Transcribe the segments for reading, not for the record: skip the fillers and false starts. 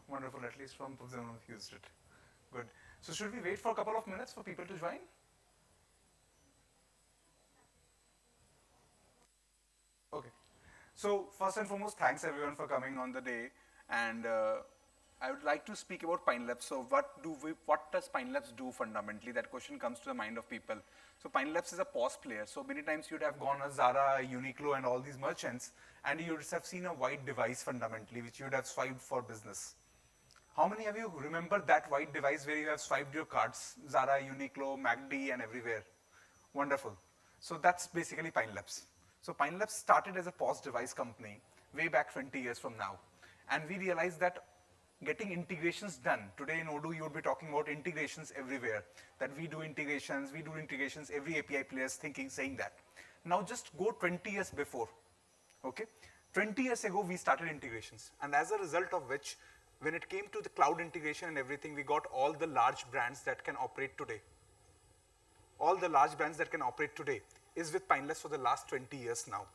Wonderful, at least from them who used it. Good. So should we wait for a couple of minutes for people to join? Okay. So first and foremost, thanks everyone for coming on the day. And I would like to speak about Pine Labs. So what does Pine Labs do fundamentally? That question comes to the mind of people. So Pine Labs is a POS player. So many times you'd have gone to Zara, Uniqlo and all these merchants, and you would have seen a white device fundamentally, which you would have swiped for business. How many of you remember that white device where you have swiped your cards? Zara, Uniqlo, MACD and everywhere. Wonderful. So that's basically Pine Labs. So Pine Labs started as a POS device company way back 20 years from now. And we realized that getting integrations done. Today in Odoo, you would be talking about integrations everywhere. That we do integrations, every API player is saying that. Now just go 20 years before, okay? 20 years ago, we started integrations. And as a result of which, when it came to the cloud integration and everything, we got all the large brands that can operate today. All the large brands that can operate today is with Pine Labs for the last 20 years now.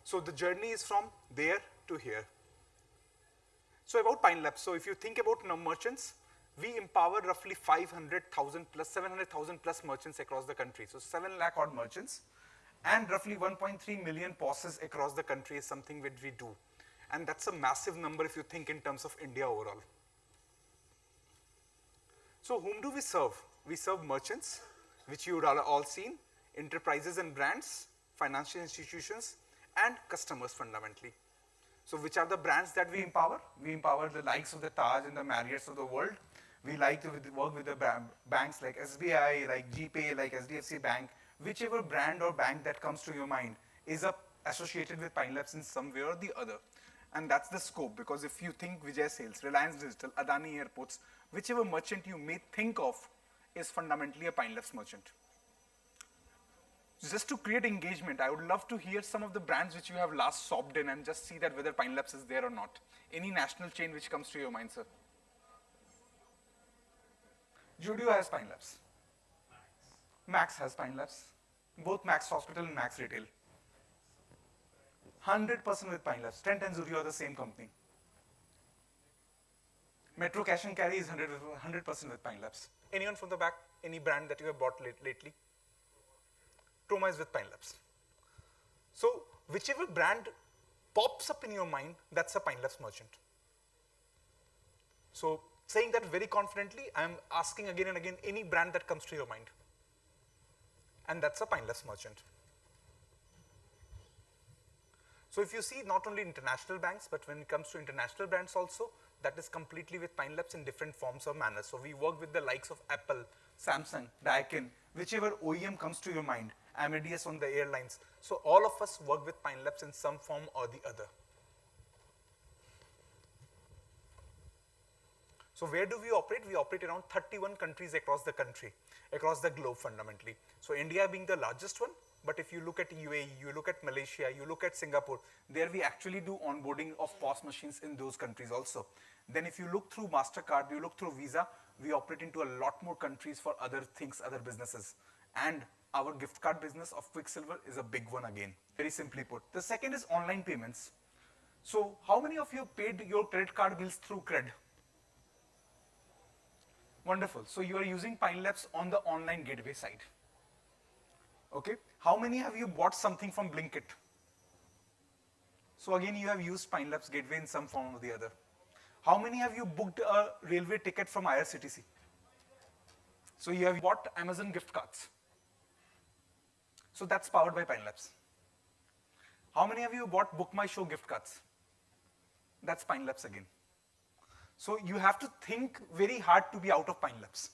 So the journey is from there to here. So about Pine Labs, so if you think about merchants, we empower roughly 500,000 plus, 700,000 plus merchants across the country. So 7 lakh odd merchants and roughly 1.3 million POSs across the country is something which we do. And that's a massive number if you think in terms of India overall. So whom do we serve? We serve merchants, which you would all seen, enterprises and brands, financial institutions, and customers fundamentally. So which are the brands that we empower? We empower the likes of the Taj and the Marriotts of the world. We like to work with the banks like SBI, like GPay, like SDFC Bank. Whichever brand or bank that comes to your mind is associated with Pine Labs in some way or the other. And that's the scope, because if you think Vijay Sales, Reliance Digital, Adani Airports, whichever merchant you may think of is fundamentally a Pine Labs merchant. Just to create engagement, I would love to hear some of the brands which you have last swapped in and just see that whether Pine Labs is there or not. Any national chain which comes to your mind, sir? Judio has Pine Labs. Max has Pine Labs. Both Max Hospital and Max Retail. 100% with Pine Labs. Trent and Zudio are the same company. Metro Cash and Carry is 100% with Pine Labs. Anyone from the back? Any brand that you have bought lately? Troma is with Pine Labs. So whichever brand pops up in your mind, that's a Pine Labs merchant. So saying that very confidently, I'm asking again and again any brand that comes to your mind. And that's a Pine Labs merchant. So if you see not only international banks, but when it comes to international brands also, that is completely with Pine Labs in different forms or manners. So we work with the likes of Apple, Samsung, Daikin, whichever OEM comes to your mind, Amadeus on the airlines. So all of us work with Pine Labs in some form or the other. So where do we operate? We operate around 31 countries across the country, across the globe fundamentally. So India being the largest one, but if you look at UAE, you look at Malaysia, you look at Singapore, there we actually do onboarding of POS machines in those countries also. Then if you look through MasterCard, you look through Visa, we operate into a lot more countries for other things, other businesses. And our gift card business of Quicksilver is a big one again, very simply put. The second is online payments. So how many of you paid your credit card bills through Cred? Wonderful. So you are using Pine Labs on the online gateway side. Okay. How many have you bought something from Blinkit? So again, you have used Pine Labs gateway in some form or the other. How many have you booked a railway ticket from IRCTC? So you have bought Amazon gift cards. So that's powered by Pine Labs. How many of you bought Book My Show gift cards? That's Pine Labs again. So you have to think very hard to be out of Pine Labs.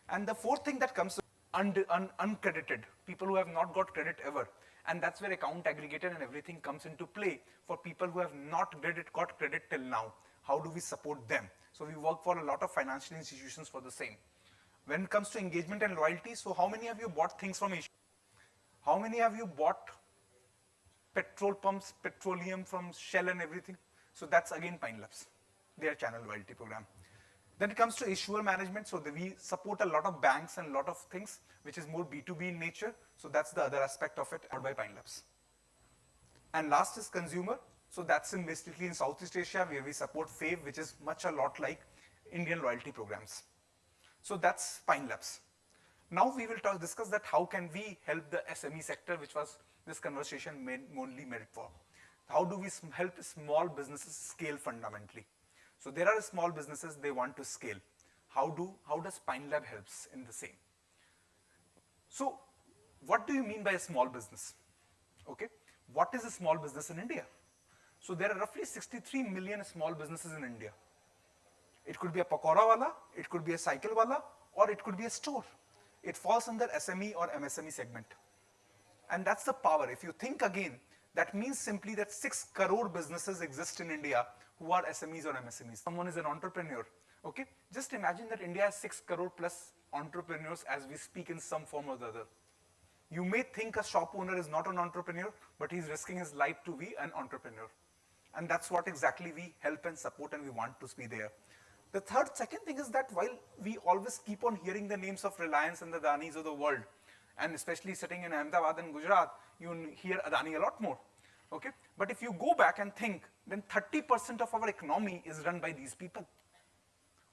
And the fourth thing that comes uncredited, people who have not got credit ever. And that's where account aggregator and everything comes into play for people who have not got credit till now. How do we support them? So we work for a lot of financial institutions for the same. When it comes to engagement and loyalty, so how many of you bought things from Asia? How many of you bought petrol pumps, petroleum from Shell and everything? So that's again Pine Labs, their channel loyalty program. Then it comes to issuer management. So we support a lot of banks and a lot of things, which is more B2B in nature. So that's the other aspect of it, powered by Pine Labs. And last is consumer. So that's basically in Southeast Asia where we support FAVE, which is much a lot like Indian loyalty programs. So that's Pine Labs. Now we will discuss that how can we help the SME sector, which was this conversation mainly made for. How do we help small businesses scale fundamentally? So there are small businesses, they want to scale. How does Pine Lab helps in the same? So what do you mean by a small business? Okay, what is a small business in India? So there are roughly 63 million small businesses in India. It could be a pakora wala, it could be a cycle wala, or it could be a store. It falls under SME or MSME segment. And that's the power. If you think again, that means simply that 6 crore businesses exist in India who are SMEs or MSMEs. Someone is an entrepreneur. Okay, just imagine that India has 6 crore plus entrepreneurs as we speak in some form or the other. You may think a shop owner is not an entrepreneur, but he's risking his life to be an entrepreneur. And that's what exactly we help and support, and we want to be there. The second thing is that while we always keep on hearing the names of Reliance and the Adanis of the world, and especially sitting in Ahmedabad and Gujarat, you hear Adani a lot more. Okay? But if you go back and think, then 30% of our economy is run by these people.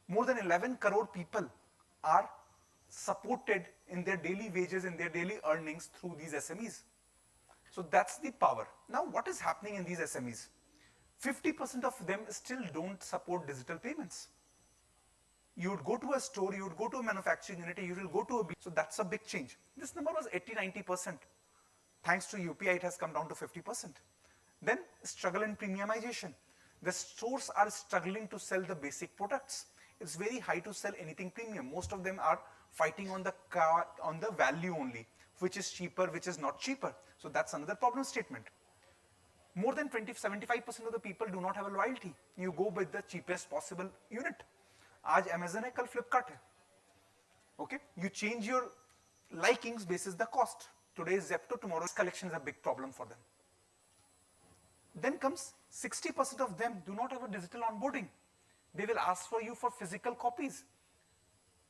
More than 11 crore people are supported in their daily wages, in their daily earnings through these SMEs. So that's the power. Now what is happening in these SMEs? 50% of them still don't support digital payments. You would go to a store, you would go to a manufacturing unit, you will go to a beach. So that's a big change. This number was 80-90%. Thanks to UPI, it has come down to 50%. Then struggle in premiumization. The stores are struggling to sell the basic products. It's very high to sell anything premium. Most of them are fighting on the value only, which is cheaper, which is not cheaper. So that's another problem statement. More than 75% of the people do not have a loyalty. You go with the cheapest possible unit. आज Amazon है, कल Flipkart है. Okay? You change your likings basis the cost. Today is Zepto, tomorrow's collection is a big problem for them. Then comes 60% of them do not have a digital onboarding. They will ask for you for physical copies.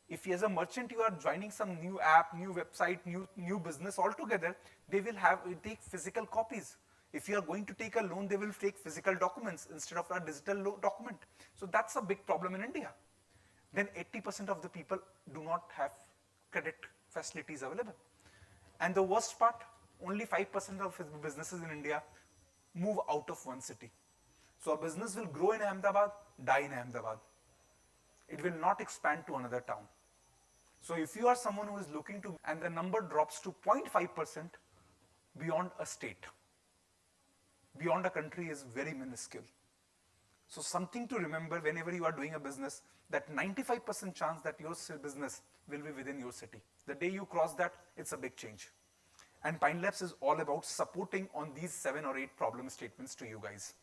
If as a merchant you are joining some new app, new website, new business altogether, they will take physical copies. If you are going to take a loan, they will take physical documents instead of a digital document. So that's a big problem in India. Then 80% of the people do not have credit facilities available. And the worst part, only 5% of businesses in India move out of one city. So a business will grow in Ahmedabad, die in Ahmedabad. It will not expand to another town. So if you are someone who is looking to, and the number drops to 0.5% beyond a state, beyond a country is very minuscule. So something to remember whenever you are doing a business, that 95% chance that your business will be within your city. The day you cross that, it's a big change. And Pine Labs is all about supporting on these 7 or 8 problem statements to you guys.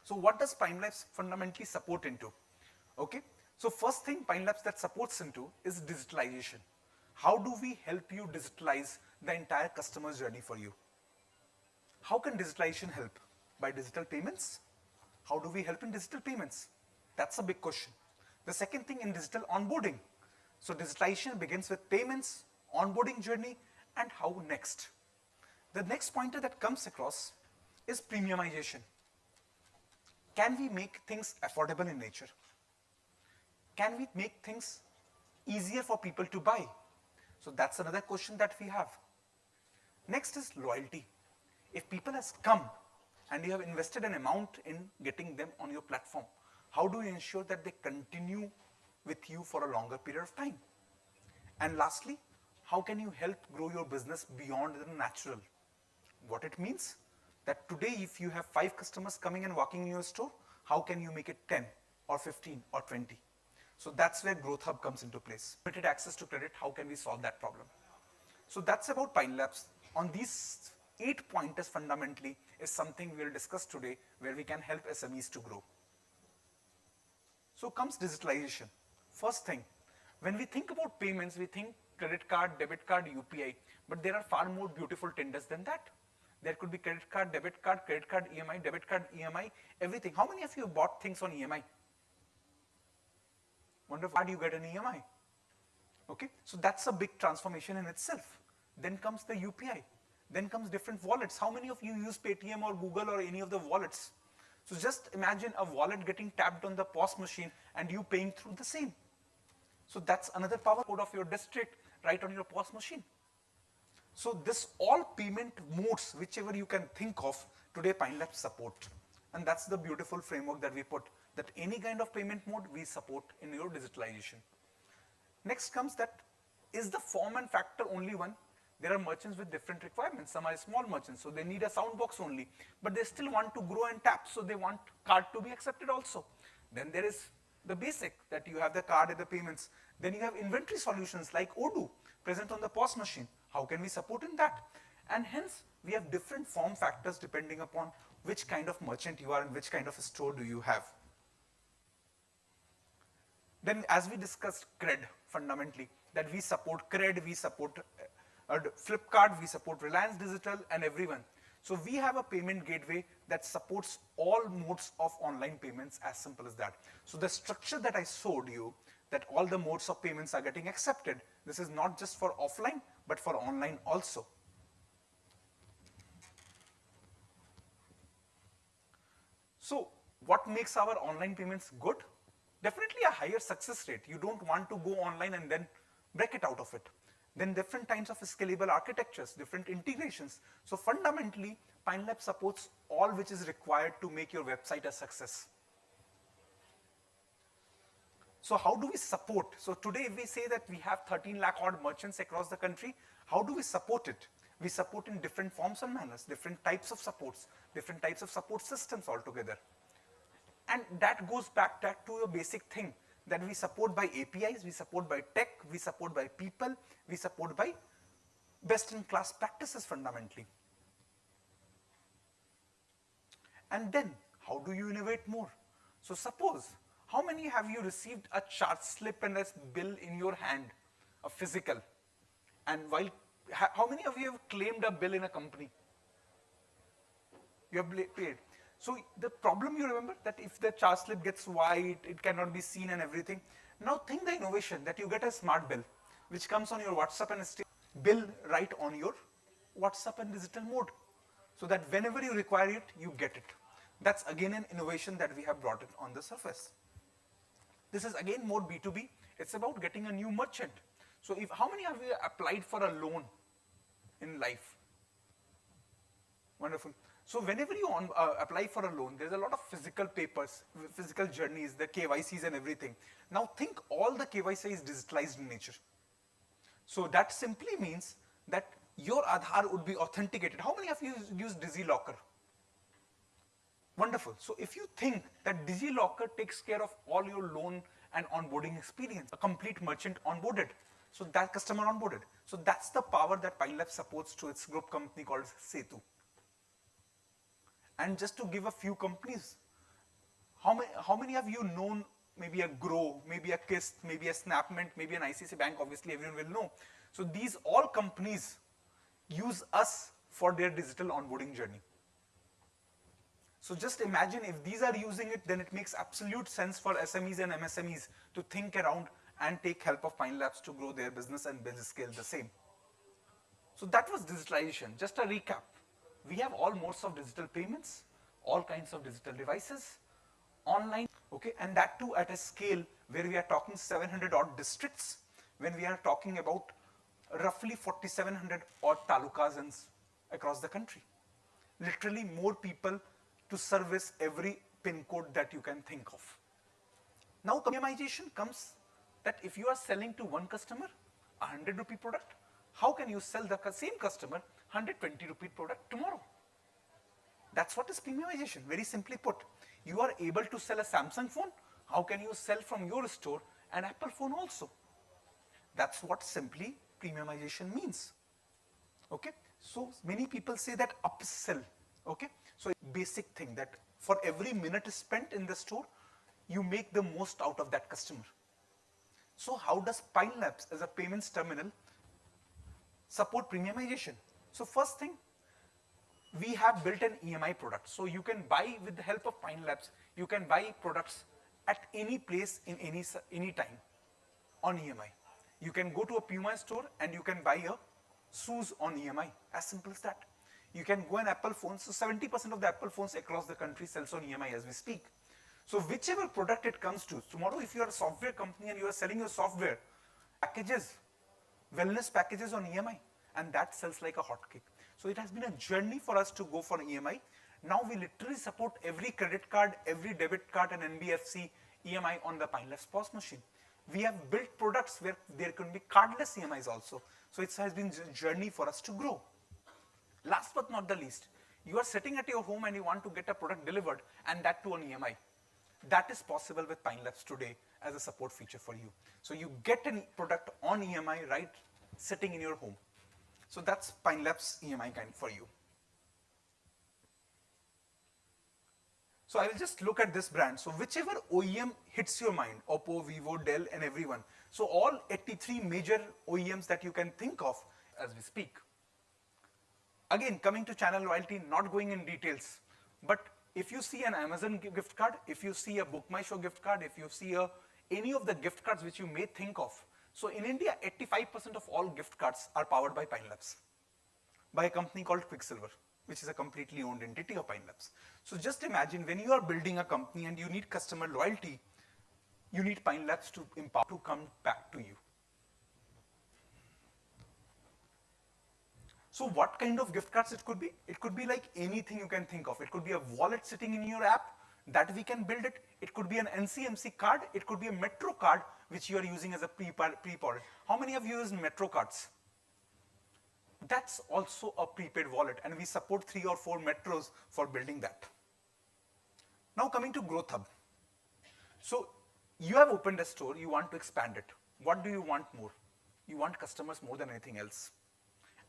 So what does Pine Labs fundamentally support into? Okay, so first thing Pine Labs that supports into is digitalization. How do we help you digitalize the entire customer's journey for you? How can digitalization help? By digital payments? How do we help in digital payments? That's a big question. The second thing in digital onboarding. So digitalization begins with payments, onboarding journey, and how next. The next pointer that comes across is premiumization. Can we make things affordable in nature? Can we make things easier for people to buy? So that's another question that we have. Next is loyalty. If people has come and you have invested an amount in getting them on your platform, how do you ensure that they continue with you for a longer period of time? And lastly, how can you help grow your business beyond the natural? What it means? That today if you have 5 customers coming and walking in your store, how can you make it 10 or 15 or 20? So that's where Growth Hub comes into place. Limited access to credit, how can we solve that problem? So that's about Pine Labs. On these 8 pointers fundamentally is something we will discuss today where we can help SMEs to grow. So comes digitalization. First thing, when we think about payments, we think credit card, debit card, UPI, but there are far more beautiful tenders than that. There could be credit card, debit card, EMI, debit card, EMI, everything. How many of you bought things on EMI? Wonder why do you get an EMI? Okay, so that's a big transformation in itself. Then comes the UPI. Then comes different wallets. How many of you use Paytm or Google or any of the wallets? So just imagine a wallet getting tapped on the POS machine and you paying through the same. So that's another power code of your district right on your POS machine. So this all payment modes, whichever you can think of, today Pine Labs support. And that's the beautiful framework that we put, that any kind of payment mode we support in your digitalization. Next comes that, is the form and factor only one? There are merchants with different requirements. Some are small merchants, so they need a sound box only, but they still want to grow and tap, so they want card to be accepted also. Then there is the basic, that you have the card and the payments. Then you have inventory solutions like Odoo, present on the POS machine. How can we support in that? And hence, we have different form factors depending upon which kind of merchant you are and which kind of a store do you have. Then as we discussed CRED fundamentally, that we support CRED, we support Flipkart, we support Reliance Digital and everyone. So we have a payment gateway that supports all modes of online payments, as simple as that. So the structure that I showed you, that all the modes of payments are getting accepted, this is not just for offline, but for online also. So what makes our online payments good? Definitely a higher success rate. You don't want to go online and then break it out of it. Then different kinds of scalable architectures, different integrations. So fundamentally, Pine Labs supports all which is required to make your website a success. So how do we support? So today we say that we have 13 lakh odd merchants across the country. How do we support it? We support in different forms and manners, different types of supports, different types of support systems altogether. And that goes back to a basic thing, that we support by APIs, we support by tech, we support by people, we support by best-in-class practices fundamentally. And then, how do you innovate more? So suppose, how many have you received a charge slip and a bill in your hand, a physical? And how many of you have claimed a bill in a company? You have paid. So the problem, you remember, that if the charge slip gets white, it cannot be seen and everything. Now think the innovation that you get a smart bill, which comes on your WhatsApp and bill right on your WhatsApp and digital mode, so that whenever you require it, you get it. That's again an innovation that we have brought it on the surface. This is again more B2B. It's about getting a new merchant. So how many of you applied for a loan in life? Wonderful. So whenever you apply for a loan, there's a lot of physical papers, physical journeys, the KYCs and everything. Now think all the KYC is digitalized in nature. So that simply means that your Aadhaar would be authenticated. How many of you use DigiLocker? Wonderful. So if you think that DigiLocker takes care of all your loan and onboarding experience, a complete merchant onboarded, so that customer onboarded. So that's the power that Pine Labs supports to its group company called Setu. And just to give a few companies, how many have you known maybe a Grow, maybe a Kist, maybe a Snapmint, maybe an ICICI Bank, obviously everyone will know. So these all companies use us for their digital onboarding journey. So just imagine if these are using it, then it makes absolute sense for SMEs and MSMEs to think around and take help of Pine Labs to grow their business and scale the same. So that was digitalization. Just a recap. We have all modes of digital payments, all kinds of digital devices, online, okay, and that too at a scale where we are talking 700 odd districts, when we are talking about roughly 4,700 odd talukas across the country. Literally more people to service every pin code that you can think of. Now premiumization comes that if you are selling to one customer a 100 rupee product, how can you sell the same customer 120 rupee product tomorrow? That's what is premiumization, very simply put. You are able to sell a Samsung phone, how can you sell from your store an Apple phone also? That's what simply premiumization means. Okay, so many people say that upsell, okay? So basic thing that for every minute spent in the store, you make the most out of that customer. So how does Pine Labs as a payments terminal support premiumization? So first thing, we have built an EMI product. So you can buy with the help of Pine Labs, you can buy products at any place in any time on EMI. You can go to a Puma store and you can buy a shoes on EMI. As simple as that. You can go an Apple phone. So 70% of the Apple phones across the country sells on EMI as we speak. So whichever product it comes to, tomorrow if you are a software company and you are selling your software, packages, wellness packages on EMI, and that sells like a hotcake. So it has been a journey for us to go for EMI. Now we literally support every credit card, every debit card and NBFC EMI on the PineLabs POS machine. We have built products where there can be cardless EMIs also. So it has been a journey for us to grow. Last but not the least, you are sitting at your home and you want to get a product delivered, and that too on EMI. That is possible with PineLabs today as a support feature for you. So you get a product on EMI right sitting in your home. So that's PineLabs EMI kind for you. So I will just look at this brand. So whichever OEM hits your mind, Oppo, Vivo, Dell, and everyone. So all 83 major OEMs that you can think of as we speak. Again, coming to channel loyalty, not going in details, but if you see an Amazon gift card, if you see a Book My Show gift card, if you see any of the gift cards which you may think of, so in India, 85% of all gift cards are powered by PineLabs, by a company called Quicksilver, which is a completely owned entity of PineLabs. So just imagine when you are building a company and you need customer loyalty, you need PineLabs to empower to come back to you. So what kind of gift cards it could be? It could be like anything you can think of. It could be a wallet sitting in your app that we can build it. It could be an NCMC card. It could be a Metro card which you are using as a prepaid. How many of you use Metro cards? That's also a prepaid wallet, and we support 3 or 4 metros for building that. Now coming to Growth Hub. So you have opened a store, you want to expand it. What do you want more? You want customers more than anything else.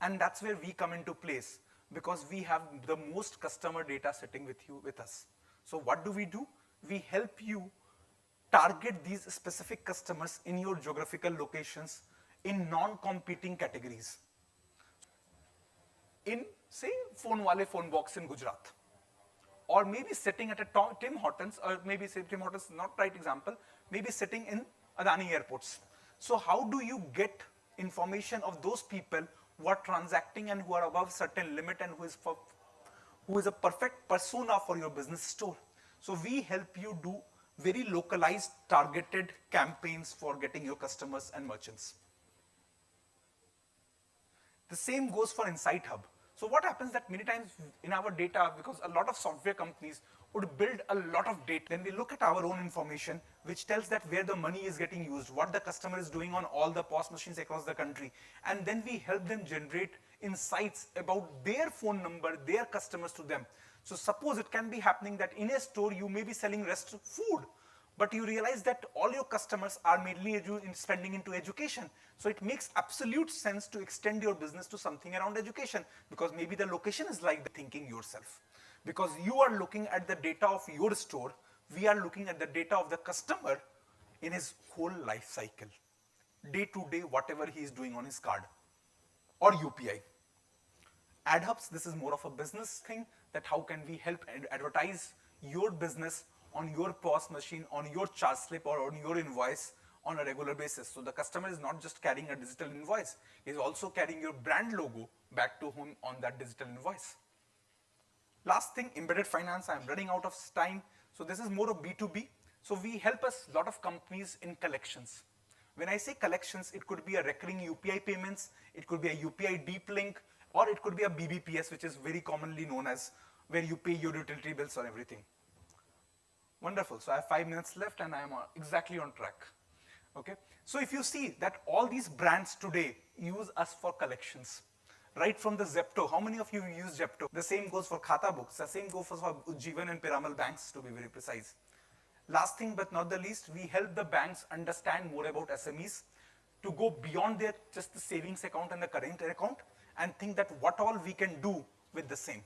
And that's where we come into place, because we have the most customer data sitting with us. So what do? We help you target these specific customers in your geographical locations in non-competing categories. In, say, phone wale phone box in Gujarat, or maybe sitting at a Tim Hortons, or maybe say Tim Hortons is not right example, maybe sitting in Adani airports. So how do you get information of those people who are transacting and who are above certain limit and who is a perfect persona for your business store? So we help you do very localized, targeted campaigns for getting your customers and merchants. The same goes for Insight Hub. So what happens that many times in our data, because a lot of software companies would build a lot of data, then we look at our own information, which tells that where the money is getting used, what the customer is doing on all the POS machines across the country. And then we help them generate insights about their phone number, their customers to them. So suppose it can be happening that in a store, you may be selling food, but you realize that all your customers are mainly spending into education. So it makes absolute sense to extend your business to something around education, because maybe the location is like the thinking yourself. Because you are looking at the data of your store, we are looking at the data of the customer in his whole life cycle. Day to day, whatever he is doing on his card or UPI. Ad hubs, this is more of a business thing, that how can we help advertise your business on your POS machine, on your charge slip, or on your invoice on a regular basis. So the customer is not just carrying a digital invoice, he is also carrying your brand logo back to him on that digital invoice. Last thing, embedded finance. I'm running out of time. So this is more of B2B. So we help a lot of companies in collections. When I say collections, it could be a recurring UPI payments, it could be a UPI deep link, or it could be a BBPS, which is very commonly known as where you pay your utility bills or everything. Wonderful. So I have 5 minutes left and I am exactly on track. Okay. So if you see that all these brands today use us for collections, right from the Zepto. How many of you use Zepto? The same goes for Khata books. The same goes for Ujjivan and Piramal banks, to be very precise. Last thing but not the least, we help the banks understand more about SMEs to go beyond their just the savings account and the current account, and think that what all we can do with the same.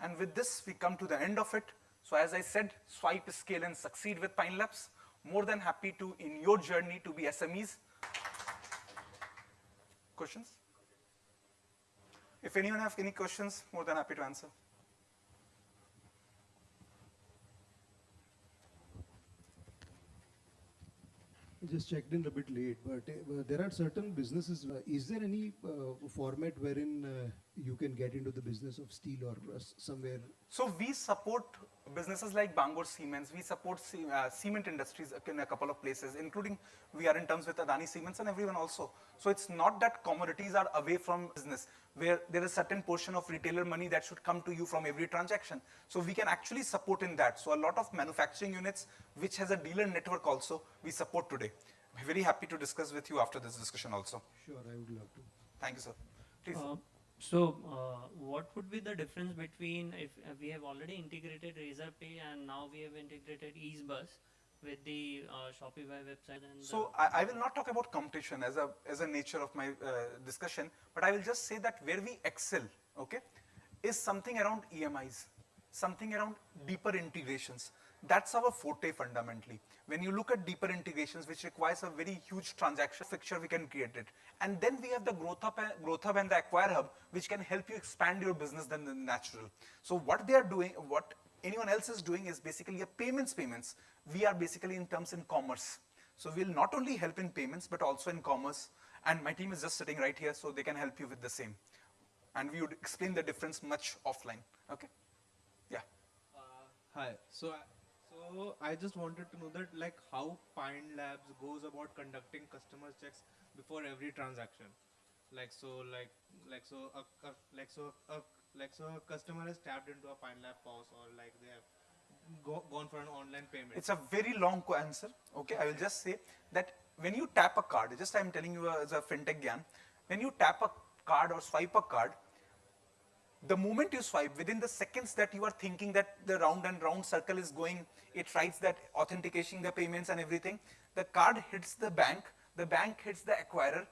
And with this, we come to the end of it. So as I said, swipe, scale, and succeed with PineLabs. More than happy to, in your journey to be SMEs. Questions? If anyone has any questions, more than happy to answer. just checked in a bit late, but there are certain businesses. Is there any format wherein you can get into the business of steel or somewhere? So we support businesses like Bangor Siemens. We support cement industries in a couple of places, including we are in terms with Adani Siemens and everyone also. So it's not that commodities are away from business, where there is a certain portion of retailer money that should come to you from every transaction. So we can actually support in that. So a lot of manufacturing units, which has a dealer network also, we support today. I'm very happy to discuss with you after this discussion also. Sure, I would love to. Thank you, sir. Please. What would be the difference between if we have already integrated Razorpay and now we have integrated EaseBus with the Shopify website? And so I will not talk about competition as a nature of my discussion, but I will just say that where we excel, okay, is something around EMIs, something around deeper integrations. That's our forte fundamentally. When you look at deeper integrations, which requires a very huge transaction fixture, we can create it. And then we have the growth hub and the acquire hub, which can help you expand your business than the natural. So what they are doing, what anyone else is doing is basically a payments. We are basically in commerce. So we'll not only help in payments, but also in commerce. And my team is just sitting right here, so they can help you with the same. And we would explain the difference much offline, okay? Yeah. Hi. So I just wanted to know that like how Pine Labs goes about conducting customer checks before every transaction. A customer has tapped into a Pine Lab POS or like they have gone for an online payment. It's a very long answer. Okay, I will just say that when you tap a card, just I'm telling you as a FinTech Gyan, when you tap a card or swipe a card, the moment you swipe, within the seconds that you are thinking that the round and round circle is going, it writes that authentication the payments and everything, the card hits the bank hits the acquirer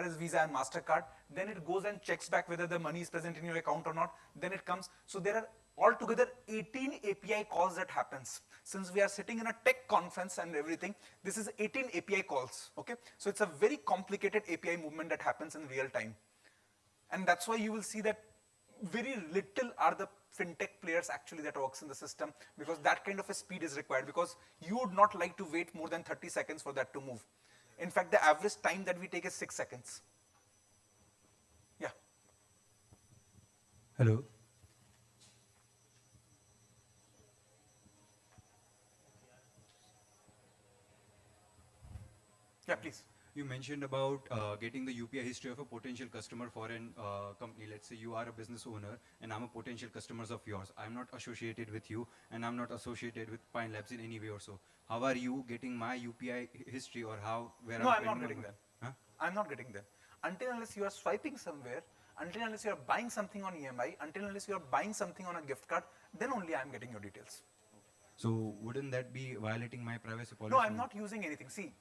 is Visa and MasterCard, then it goes and checks back whether the money is present in your account or not, then it comes. So there are altogether 18 API calls that happens. Since we are sitting in a tech conference and everything, this is 18 API calls, okay? So it's a very complicated API movement that happens in real time. And that's why you will see that very little are the FinTech players actually that works in the system, because that kind of a speed is required, because you would not like to wait more than 30 seconds for that to move. In fact, the average time that we take is 6 seconds. Yeah. Hello. Yeah, please. You mentioned about getting the UPI history of a potential customer for an company. Let's say you are a business owner and I'm a potential customer of yours. I'm not associated with you and I'm not associated with Pine Labs in any way or so. How are you getting my UPI history, or where No, I'm I'm not getting that. Huh? I'm not getting that. Until unless you are swiping somewhere, until unless you are buying something on EMI, until unless you are buying something on a gift card, then only I'm getting your details. So wouldn't that be violating my privacy policy? No, I'm not using anything. See,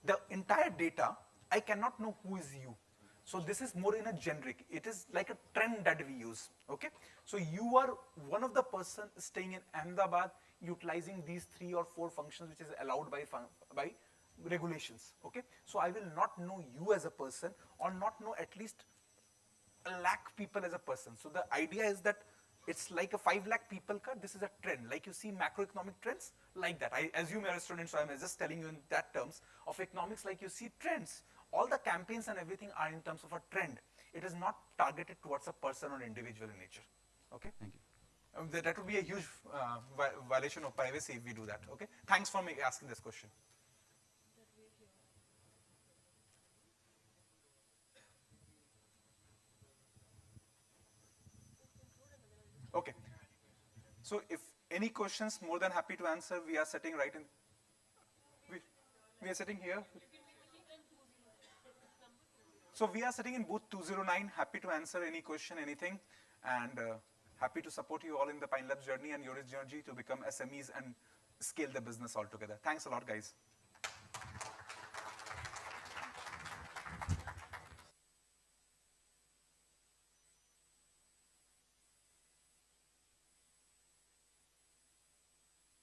the entire data, I cannot know who is you. So this is more in a generic. It is like a trend that we use, okay? So you are one of the person staying in Ahmedabad utilizing these 3 or 4 functions which is allowed by regulations, okay? So I will not know you as a person, or not know at least 1 lakh people as a person. So the idea is that it's like a 5 lakh people card. This is a trend. Like you see macroeconomic trends, like that. I assume you're a student, so I'm just telling you in that terms of economics, like you see trends. All the campaigns and everything are in terms of a trend. It is not targeted towards a person or individual in nature. Okay? Thank you. That would be a huge violation of privacy if we do that. Okay? Thanks for asking this question. Okay. So if any questions, more than happy to answer. We are sitting right in. We are sitting here. So we are sitting in booth 209. Happy to answer any question, anything, and happy to support you all in the Pine Labs journey and your journey to become SMEs and scale the business altogether. Thanks a lot, guys.